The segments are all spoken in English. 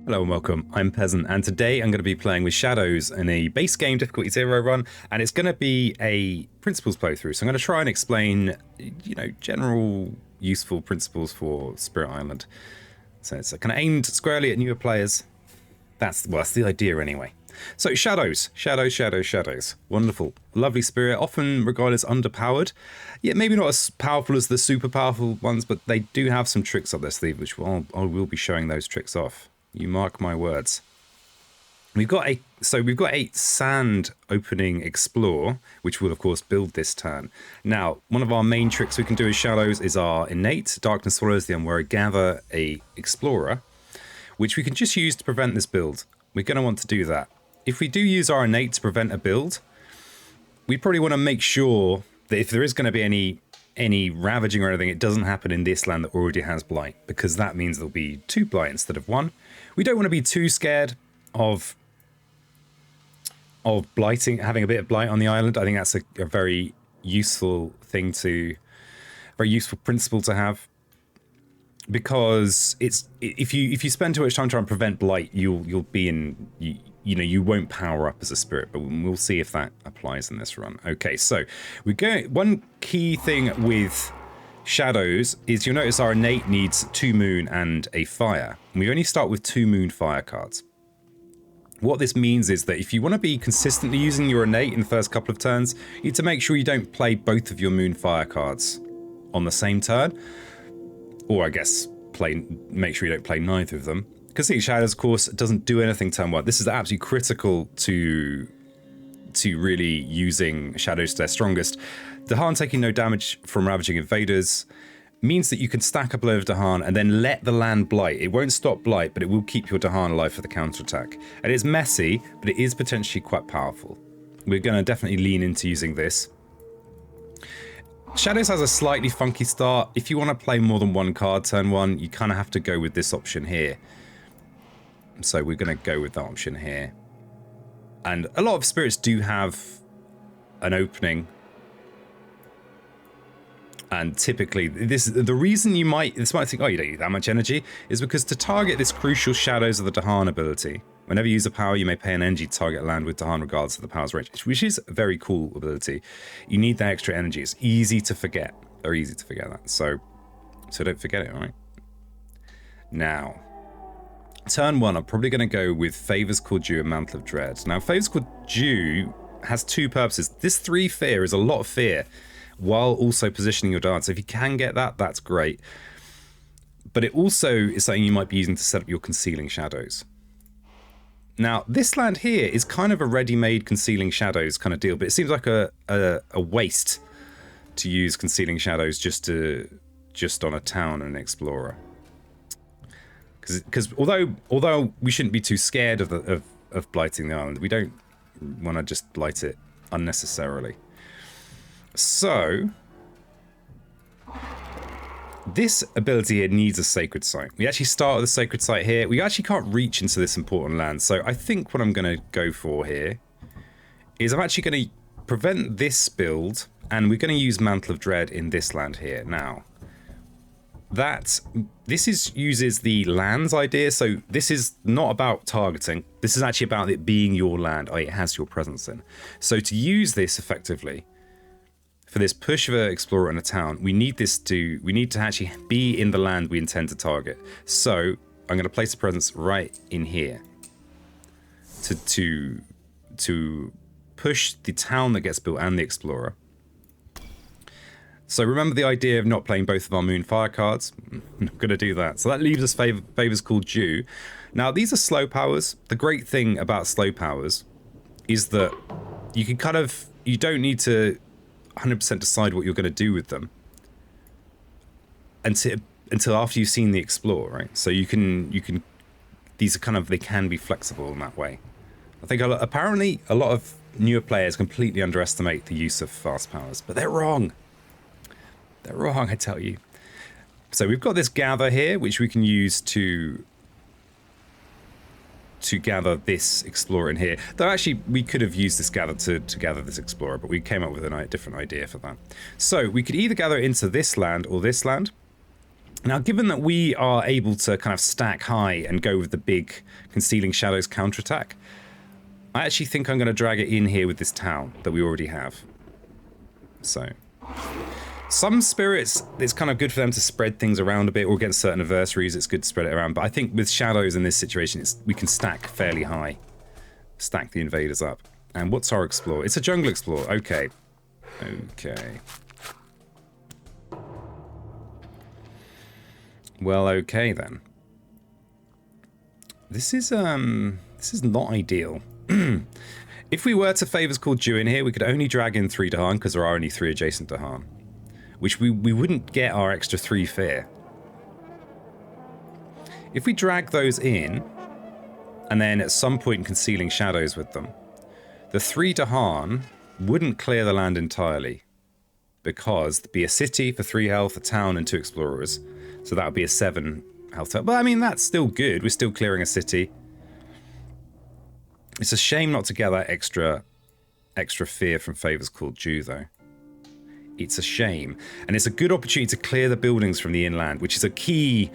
Hello and welcome, I'm Peasant, and today I'm going to be playing with Shadows in a base game difficulty 0 run, and it's going to be a principles playthrough. So I'm going to try and explain, general useful principles for Spirit Island. So it's kind of aimed squarely at newer players. That's the idea anyway. So Shadows. Wonderful, lovely spirit, often regarded as underpowered. Yet maybe not as powerful as the super powerful ones, but they do have some tricks up their sleeve, which I will be showing those tricks off. You mark my words. We've got a sand opening explore, which we'll of course build this turn. Now, one of our main tricks we can do as Shadows is our innate Darkness Swallows the Unwary Gather a Explorer, which we can just use to prevent this build. We're going to want to do that. If we do use our innate to prevent a build, we probably want to make sure that if there is going to be any ravaging or anything, it doesn't happen in this land that already has blight, because that means there'll be 2 blight instead of 1. We don't want to be too scared of blighting, having a bit of blight on the island. I think that's a very useful thing very useful principle to have, because it's if you spend too much time trying to prevent blight, you'll be in you won't power up as a spirit, but we'll see if that applies in this run. Okay, so we go. One key thing with Shadows is you'll notice our innate needs 2 moon and a fire, and we only start with 2 moon fire cards. What this means is that if you want to be consistently using your innate in the first couple of turns, you need to make sure you don't play both of your moon fire cards on the same turn, or I guess make sure you don't play neither of them. Concealing Shadows, of course, doesn't do anything turn 1. This is absolutely critical to really using Shadows to their strongest. Dahan taking no damage from ravaging invaders means that you can stack up a load of Dahan and then let the land blight. It won't stop blight, but it will keep your Dahan alive for the counterattack. And it's messy, but it is potentially quite powerful. We're going to definitely lean into using this. Shadows has a slightly funky start. If you want to play more than 1 card turn 1, you kind of have to go with this option here. So we're going to go with that option here. And a lot of spirits do have an opening. And typically, the reason you might think, oh, you don't need that much energy, is because to target this crucial Shadows of the Dahan ability, whenever you use a power, you may pay an energy to target land with Dahan regardless of the power's range, which is a very cool ability. You need that extra energy. It's easy to forget. Very easy to forget that. So don't forget it, all right? Now, turn 1, I'm probably going to go with Favors Called Due and Mantle of Dread. Now, Favors Called Due has 2 purposes. This 3 fear is a lot of fear, while also positioning your dance. So if you can get that, that's great. But it also is something you might be using to set up your Concealing Shadows. Now, this land here is kind of a ready-made Concealing Shadows kind of deal, but it seems like a waste to use Concealing Shadows just on a town and an explorer. Because although we shouldn't be too scared of blighting the island, we don't want to just blight it unnecessarily. So this ability here needs a sacred site. We actually start with a sacred site here. We actually can't reach into this important land. So I think what I'm going to go for here is I'm actually going to prevent this build, and we're going to use Mantle of Dread in this land here. Now, this uses the lands idea, so this is not about targeting. This is actually about it being your land. It has your presence in. So to use this effectively, for this push of an explorer in a town, we need to actually be in the land we intend to target. So I'm going to place a presence right in here to push the town that gets built and the explorer. So remember the idea of not playing both of our moon fire cards? I'm not going to do that. So that leaves us Favors Called Due. Now, these are slow powers. The great thing about slow powers is that you don't need to 100% decide what you're going to do with them until after you've seen the explore, right? So you can they can be flexible in that way. I think apparently a lot of newer players completely underestimate the use of fast powers, but they're wrong. They're wrong, I tell you. So we've got this gather here, which we can use to gather this explorer in here. Though actually, we could have used this gather to gather this explorer, but we came up with a different idea for that. So we could either gather into this land or this land. Now, given that we are able to kind of stack high and go with the big Concealing Shadows counterattack, I actually think I'm going to drag it in here with this town that we already have. So, some spirits, it's kind of good for them to spread things around a bit, or against certain adversaries, it's good to spread it around. But I think with Shadows in this situation, we can stack fairly high. Stack the invaders up. And what's our Explore? It's a Jungle Explore. Okay. Okay. Well, okay then. This is not ideal. If we were to Favors Called Due in here, we could only drag in 3 Dahan because there are only 3 adjacent Dahan, which we wouldn't get our extra 3 fear. If we drag those in, and then at some point Concealing Shadows with them, the 3 Dahan wouldn't clear the land entirely, because there'd be a city for 3 health, a town, and 2 explorers. So that would be a 7 health. But I mean, that's still good. We're still clearing a city. It's a shame not to get that extra fear from Favors Called Due, though. It's a shame. And it's a good opportunity to clear the buildings from the inland, which is a key.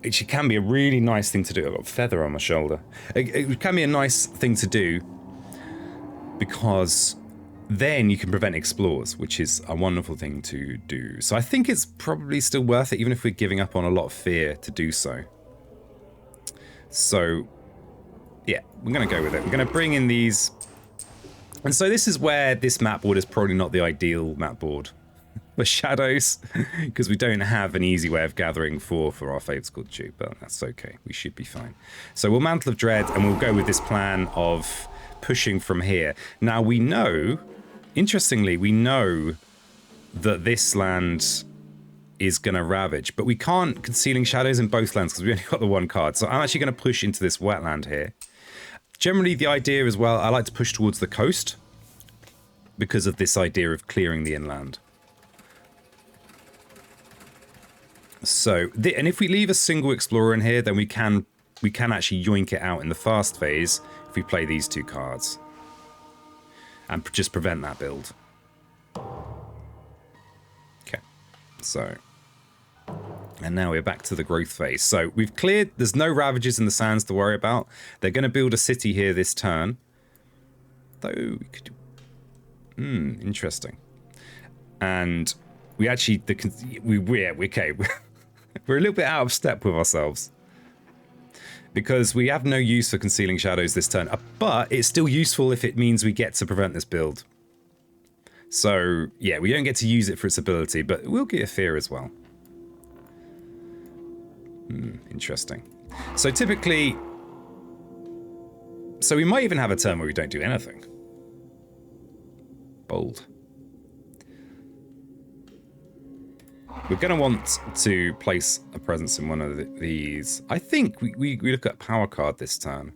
It can be a really nice thing to do. I've got a feather on my shoulder. It can be a nice thing to do, because then you can prevent explores, which is a wonderful thing to do. So I think it's probably still worth it, even if we're giving up on a lot of fear to do so. So, yeah, we're going to go with it. We're going to bring in these. And so this is where this map board is probably not the ideal map board for Shadows, because we don't have an easy way of gathering for our Favors Called Due, but that's okay. We should be fine. So we'll Mantle of Dread, and we'll go with this plan of pushing from here. Now we know, interestingly, we know that this land is going to ravage, but we can't Concealing Shadows in both lands because we only got the 1 card. So I'm actually going to push into this wetland here. Generally, the idea as well, I like to push towards the coast because of this idea of clearing the inland. So, and if we leave a single explorer in here, then we can actually yoink it out in the fast phase if we play these 2 cards and just prevent that build. Okay, so, and now we're back to the growth phase. So we've cleared, there's no ravages in the sands to worry about. They're going to build a city here this turn. Though we could do, interesting. And we actually, okay, we're a little bit out of step with ourselves, because we have no use for Concealing Shadows this turn, but it's still useful if it means we get to prevent this build. So, yeah, we don't get to use it for its ability, but we'll get a fear as well. Interesting. So typically, so we might even have a turn where we don't do anything. Bold. We're going to want to place a presence in one of these. I think we look at power card this turn.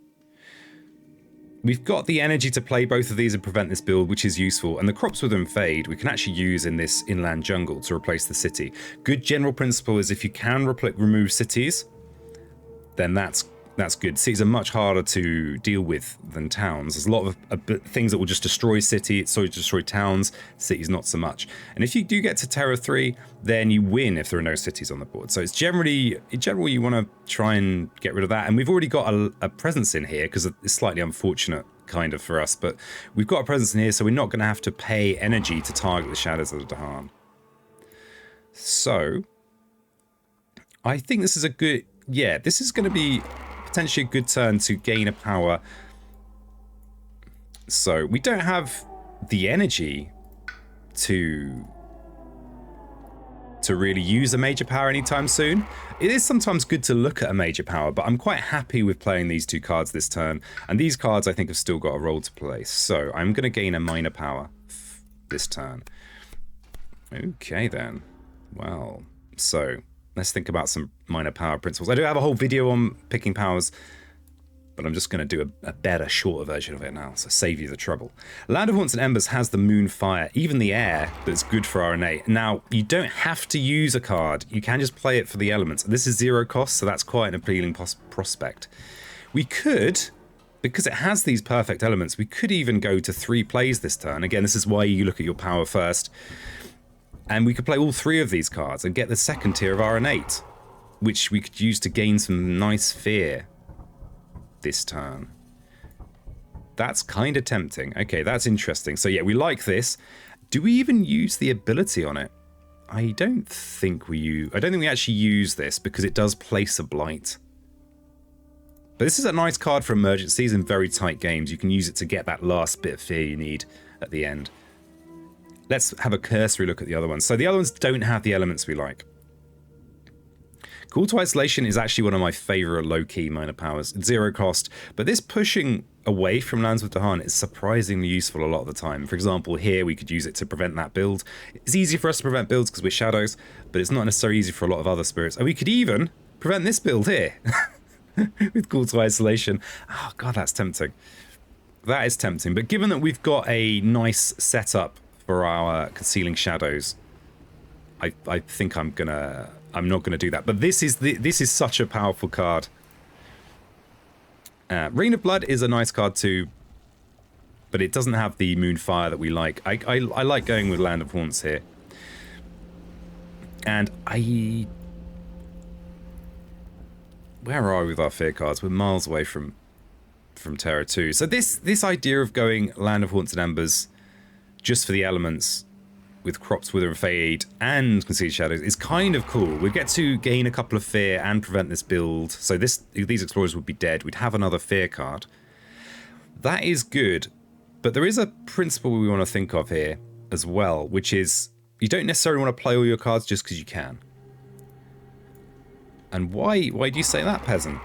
We've got the energy to play both of these and prevent this build, which is useful. And the crops within Fade we can actually use in this inland jungle to replace the city. Good general principle is if you can remove cities, then that's good. Cities are much harder to deal with than towns. There's a lot of things that will just destroy destroy towns. Cities not so much. And if you do get to Terror 3, then you win if there are no cities on the board. So it's generally, in general, you want to try and get rid of that. And we've already got a presence in here, because it's slightly unfortunate kind of for us, but we've got a presence in here, so we're not going to have to pay energy to target the Shadows of the Dahan. So I think this is a good, yeah, this is going to be potentially a good turn to gain a power. So we don't have the energy to really use a major power anytime soon. It is sometimes good to look at a major power, but I'm quite happy with playing these 2 cards this turn, and these cards I think have still got a role to play. So I'm going to gain a minor power this turn. Okay then. Well, so let's think about some minor power principles. I do have a whole video on picking powers, but I'm just going to do a better, shorter version of it now, so save you the trouble. Land of Haunts and Embers has the Moon Fire, even the air, that's good for RNA. Now, you don't have to use a card. You can just play it for the elements. This is 0 cost, so that's quite an appealing prospect. We could, because it has these perfect elements, we could even go to 3 plays this turn. Again, this is why you look at your power first. And we could play all 3 of these cards and get the second tier of RN8. which we could use to gain some nice fear this turn. That's kind of tempting. Okay, that's interesting. So yeah, we like this. Do we even use the ability on it? I don't think we actually use this because it does place a blight. But this is a nice card for emergencies in very tight games. You can use it to get that last bit of fear you need at the end. Let's have a cursory look at the other ones. So the other ones don't have the elements we like. Call to Isolation is actually one of my favourite low-key minor powers. It's 0 cost, but this pushing away from lands with Dahan is surprisingly useful a lot of the time. For example, here we could use it to prevent that build. It's easy for us to prevent builds because we're shadows, but it's not necessarily easy for a lot of other spirits. And we could even prevent this build here with Call to Isolation. Oh god, that's tempting. That is tempting, but given that we've got a nice setup for our Concealing Shadows, I think I'm not gonna do that. But this is such a powerful card. Rain of Blood is a nice card too, but it doesn't have the Moonfire that we like. I like going with Land of Haunts here, and where are we with our fear cards? We're miles away from Terra 2. So this idea of going Land of Haunts and Embers just for the elements with Crops, Wither and Fade and Concealed Shadows is kind of cool. We get to gain a couple of fear and prevent this build. So these explorers would be dead. We'd have another fear card. That is good, but there is a principle we want to think of here as well, which is you don't necessarily want to play all your cards just because you can. And why do you say that, Peasant?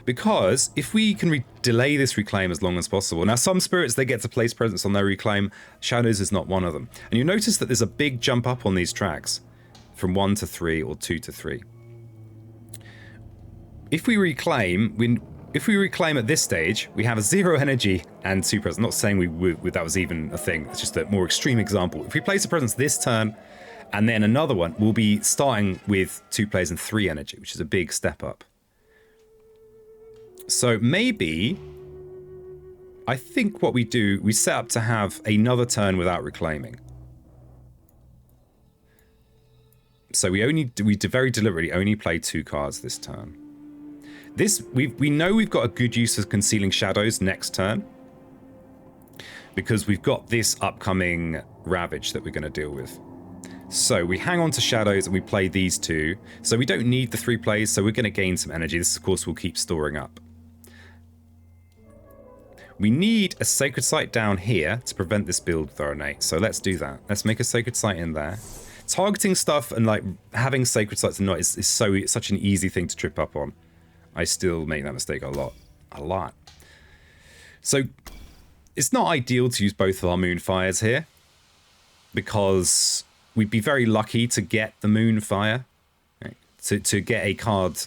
Because if we can delay this reclaim as long as possible. Now, some spirits, they get to place presence on their reclaim. Shadows is not one of them. And you notice that there's a big jump up on these tracks from 1 to 3 or 2 to 3. If we reclaim at this stage, we have a 0 energy and 2 presence. Not saying that was even a thing. It's just a more extreme example. If we place a presence this turn and then another one, we'll be starting with 2 players and 3 energy, which is a big step up. So maybe, I think what we do, we set up to have another turn without reclaiming. So we very deliberately only play 2 cards this turn. We know we've got a good use of Concealing Shadows next turn, because we've got this upcoming Ravage that we're going to deal with. So we hang on to Shadows and we play these 2. So we don't need the 3 plays, so we're going to gain some energy. This, of course, will keep storing up. We need a Sacred Site down here to prevent this build with our innate. So let's do that. Let's make a Sacred Site in there. Targeting stuff and like having Sacred Sites or not is such an easy thing to trip up on. I still make that mistake a lot. So it's not ideal to use both of our Moonfires here, because we'd be very lucky to get the Moonfire, right? To get a card,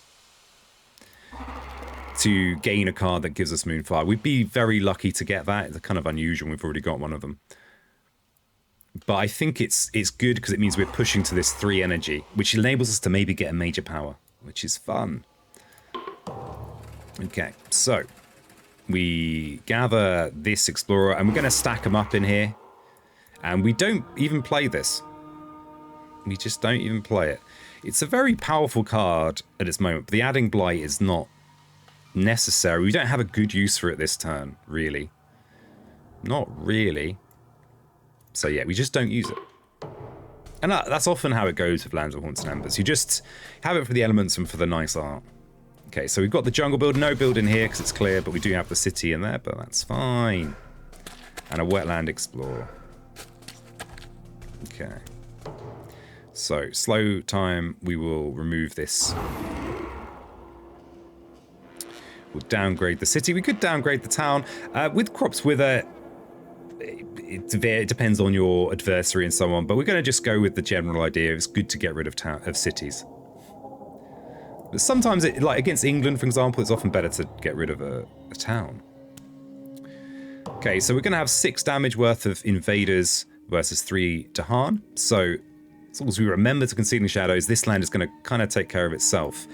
to gain a card that gives us Moonfire. We'd be very lucky to get that. It's kind of unusual. We've already got one of them. But I think it's good because it means we're pushing to this 3 energy, which enables us to maybe get a major power, which is fun. Okay, so we gather this Explorer and we're going to stack them up in here. And we don't even play this. We just don't even play it. It's a very powerful card at its moment, but the adding Blight is not necessary. We don't have a good use for it this turn, really. Not really. So yeah, we just don't use it. And that's often how it goes with Lands of Haunts and Embers. You just have it for the elements and for the nice art. Okay, so we've got the jungle build, no build in here because it's clear, but we do have the city in there, but that's fine. And a wetland explorer. Okay. So, slow time, we will remove this. We'll downgrade the city. We could downgrade the town. With Crops Wither, it depends on your adversary and so on, but we're going to just go with the general idea. It's good to get rid of cities. But sometimes, like against England, for example, it's often better to get rid of a town. Okay, so we're going to have 6 damage worth of invaders versus 3 Dahan. So, as long as we remember to Concealing Shadows, this land is going to kind of take care of itself.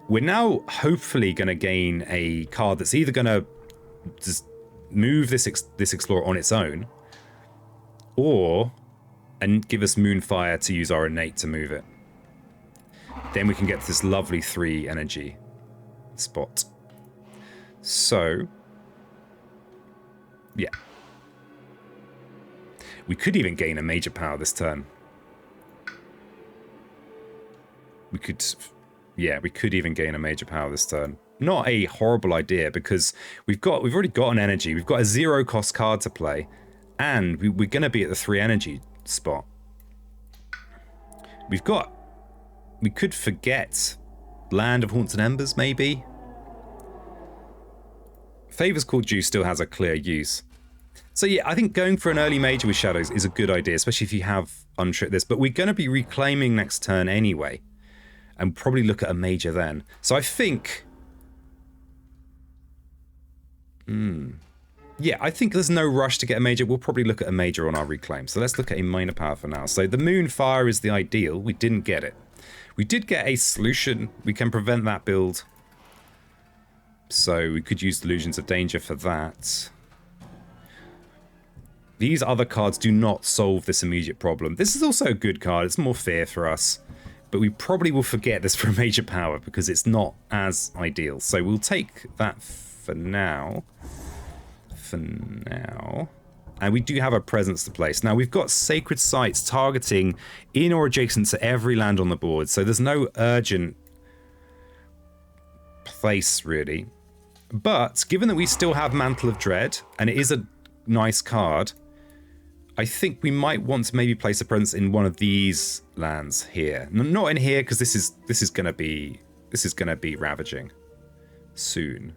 We're now hopefully going to gain a card that's either going to just move this Explorer on its own, and give us Moonfire to use our innate to move it. then we can get to this lovely 3 energy spot. So, yeah. We could even gain a major power this turn. We could even gain a major power this turn. Not a horrible idea, because we've already got an energy. We've got a 0 cost card to play, and we're going to be at the 3 energy spot. We could forget Land of Haunts and Embers, maybe. Favors Called Due still has a clear use. So yeah, I think going for an early major with Shadows is a good idea, especially if you have untricked this. But we're going to be reclaiming next turn anyway, and probably look at a major then. So I think... yeah, I think there's no rush to get a major. We'll probably look at a major on our reclaim. So let's look at a minor power for now. So the Moon Fire is the ideal. We didn't get it. We did get a solution. We can prevent that build. So we could use Delusions of Danger for that. These other cards do not solve this immediate problem. This is also a good card. It's more fear for us. But we probably will forget this for a major power because it's not as ideal. So we'll take that for now. And we do have a presence to place. Now, we've got Sacred Sites targeting in or adjacent to every land on the board. So there's no urgent place, really. But given that we still have Mantle of Dread, and it is a nice card, I think we might want to maybe place a presence in one of these lands here. Not in here, because this is going to be ravaging soon.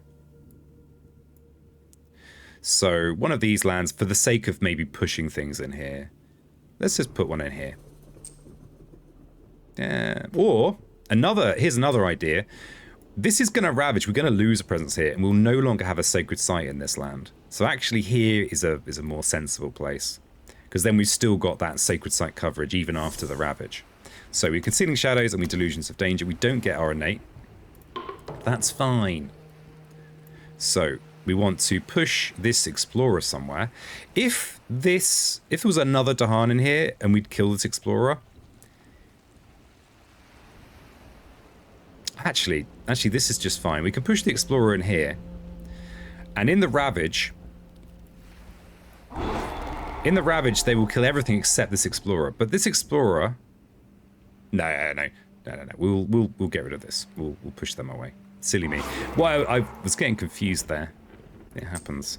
So one of these lands, for the sake of maybe pushing things in here, let's just put one in here. Or here's another idea. This is going to ravage. We're going to lose a presence here, and we'll no longer have a Sacred Site in this land. So actually here is a more sensible place, because then we've still got that Sacred Site coverage even after the ravage. So we're Concealing Shadows and we Delusions of Danger. We don't get our Innate. That's fine. So we want to push this Explorer somewhere. If there was another Dahan in here and we'd kill this Explorer. Actually, this is just fine. We can push the Explorer in here. And in the Ravage, they will kill everything except this Explorer. But this Explorer... No. We'll get rid of this. We'll push them away. Silly me. Well, I was getting confused there. It happens.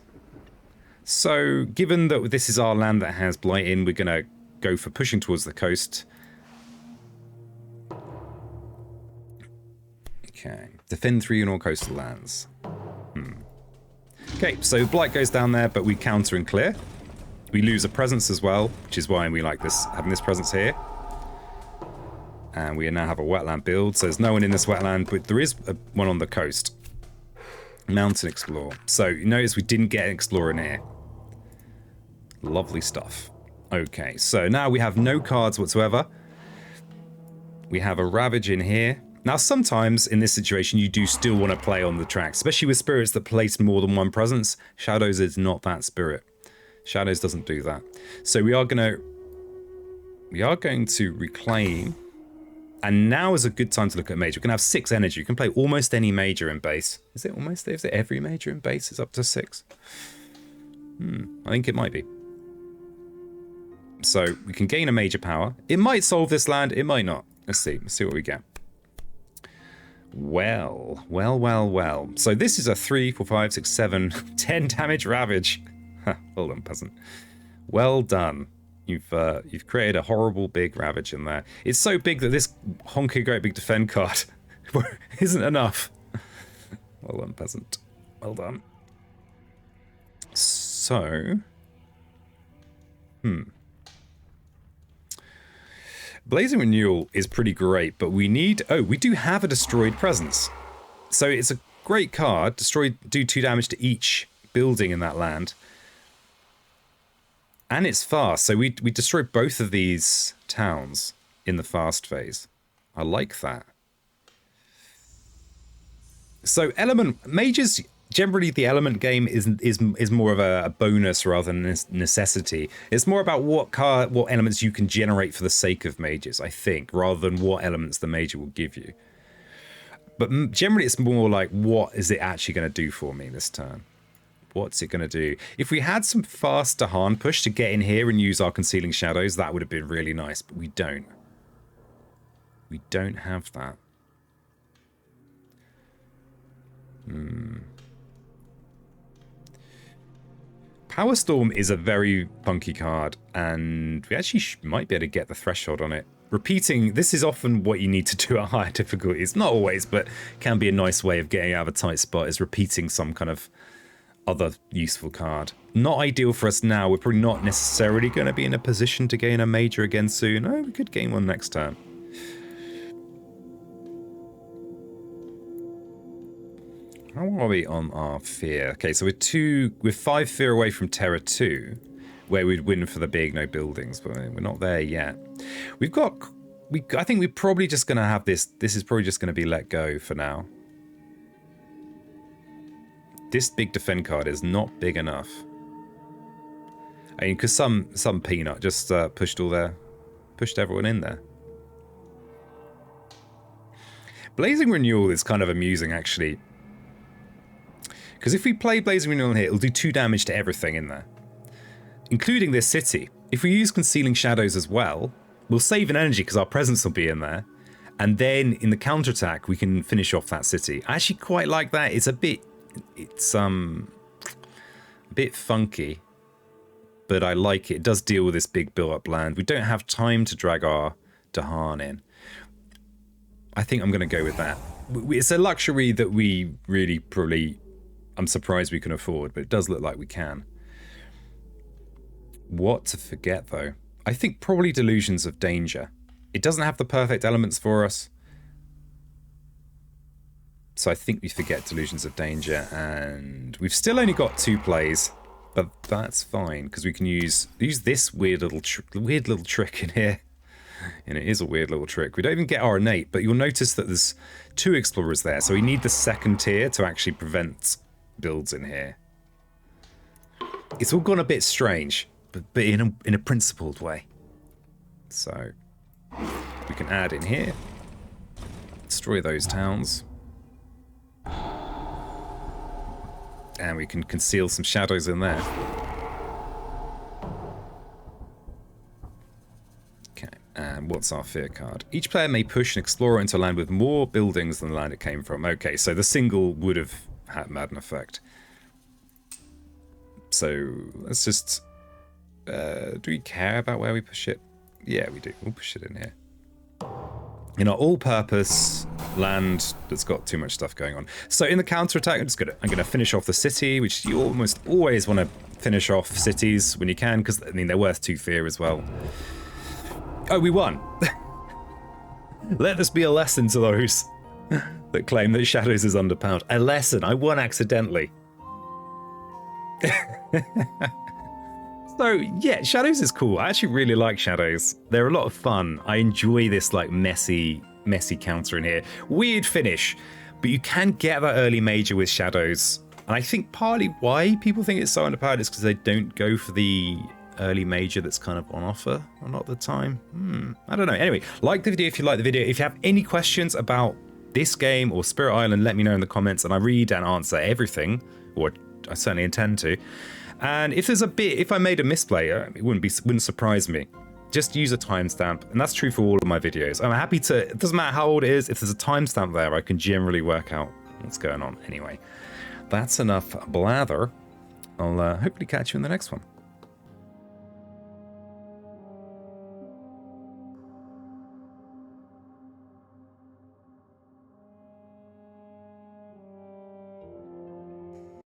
So, given that this is our land that has Blight in, we're going to go for pushing towards the coast. Okay. Defend 3 on all coastal lands. Okay, so Blight goes down there, but we counter and clear. We lose a presence as well, which is why we like this, having this presence here. And we now have a wetland build, so there's no one in this wetland, but there is one on the coast. Mountain Explore. So you notice we didn't get an Explorer in here. Lovely stuff. Okay, so now we have no cards whatsoever. We have a Ravage in here. Now sometimes in this situation you do still want to play on the track, especially with spirits that place more than one presence. Shadows is not that spirit. Shadows doesn't do that. So we are going to reclaim. And now is a good time to look at major. We can have 6 energy. You can play almost any major in base. Is it every major in base is up to 6? I think it might be. So we can gain a major power. It might solve this land. It might not. Let's see. Let's see what we get. Well. So this is a 3, 4, 5, 6, 7, 10 damage Ravage. Well done, peasant. Well done. You've created a horrible big Ravage in there. It's so big that this honky great big defend card isn't enough. Well done, peasant. Well done. So, Blazing Renewal is pretty great, but we do have a destroyed presence. So it's a great card. Do 2 damage to each building in that land. And it's fast, so we destroy both of these towns in the fast phase. I like that. So majors generally the element game is more of a bonus rather than a necessity. It's more about what elements you can generate for the sake of mages, I think, rather than what elements the major will give you. But generally it's more like, what is it actually going to do for me this turn? What's it going to do? If we had some fast Dahan push to get in here and use our concealing shadows, that would have been really nice, but we don't. We don't have that. Power Storm is a very funky card, and we actually might be able to get the threshold on it. Repeating, this is often what you need to do at higher difficulties. Not always, but can be a nice way of getting out of a tight spot, is repeating some kind of other useful card. Not ideal for us now. We're probably not necessarily going to be in a position to gain a major again soon. Oh, we could gain one next turn. How are we on our fear? Okay, so we're 5 fear away from Terror 2, where we'd win for the big no buildings, but we're not there yet. I think we're probably just going to have this. This is probably just going to be let go for now. This big defend card is not big enough. I mean, because some peanut just pushed everyone in there. Blazing Renewal is kind of amusing, actually. Because if we play Blazing Renewal here, it'll do 2 damage to everything in there, including this city. If we use Concealing Shadows as well, we'll save an energy because our presence will be in there. And then in the counterattack, we can finish off that city. I actually quite like that. It's a bit funky, but I like it. It does deal with this big build-up land. We don't have time to drag our Dahan in. I think I'm going to go with that. It's a luxury that we really probably... I'm surprised we can afford, but it does look like we can. What to forget, though? I think probably Delusions of Danger. It doesn't have the perfect elements for us. So I think we forget Delusions of Danger, and we've still only got 2 plays, but that's fine, because we can use this weird little trick in here. And it is a weird little trick. We don't even get our innate, but you'll notice that there's 2 explorers there, so we need the second tier to actually prevent builds in here. It's all gone a bit strange, but in a principled way. So we can add in here, destroy those towns, and we can conceal some shadows in there. Okay, and what's our fear card? Each player may push an explorer into a land with more buildings than the land it came from. Okay, so the single would have had an effect. So let's just do we care about where we push it? Yeah, we do. We'll push it in here. In our all-purpose land that's got too much stuff going on. So in the counterattack, I'm gonna finish off the city, which you almost always want to finish off cities when you can, because I mean they're worth 2 fear as well. Oh, we won. Let this be a lesson to those that claim that Shadows is underpowered. A lesson. I won accidentally. So, yeah, Shadows is cool. I actually really like Shadows. They're a lot of fun. I enjoy this, like, messy counter in here. Weird finish, but you can get that early major with Shadows. And I think partly why people think it's so underpowered is because they don't go for the early major that's kind of on offer a lot of the time. I don't know. Anyway, like the video if you like the video. If you have any questions about this game or Spirit Island, let me know in the comments, and I read and answer everything, or I certainly intend to. And if there's if I made a misplay, it wouldn't surprise me. Just use a timestamp, and that's true for all of my videos. I'm happy to, it doesn't matter how old it is, if there's a timestamp there, I can generally work out what's going on. Anyway, that's enough blather. I'll hopefully catch you in the next one.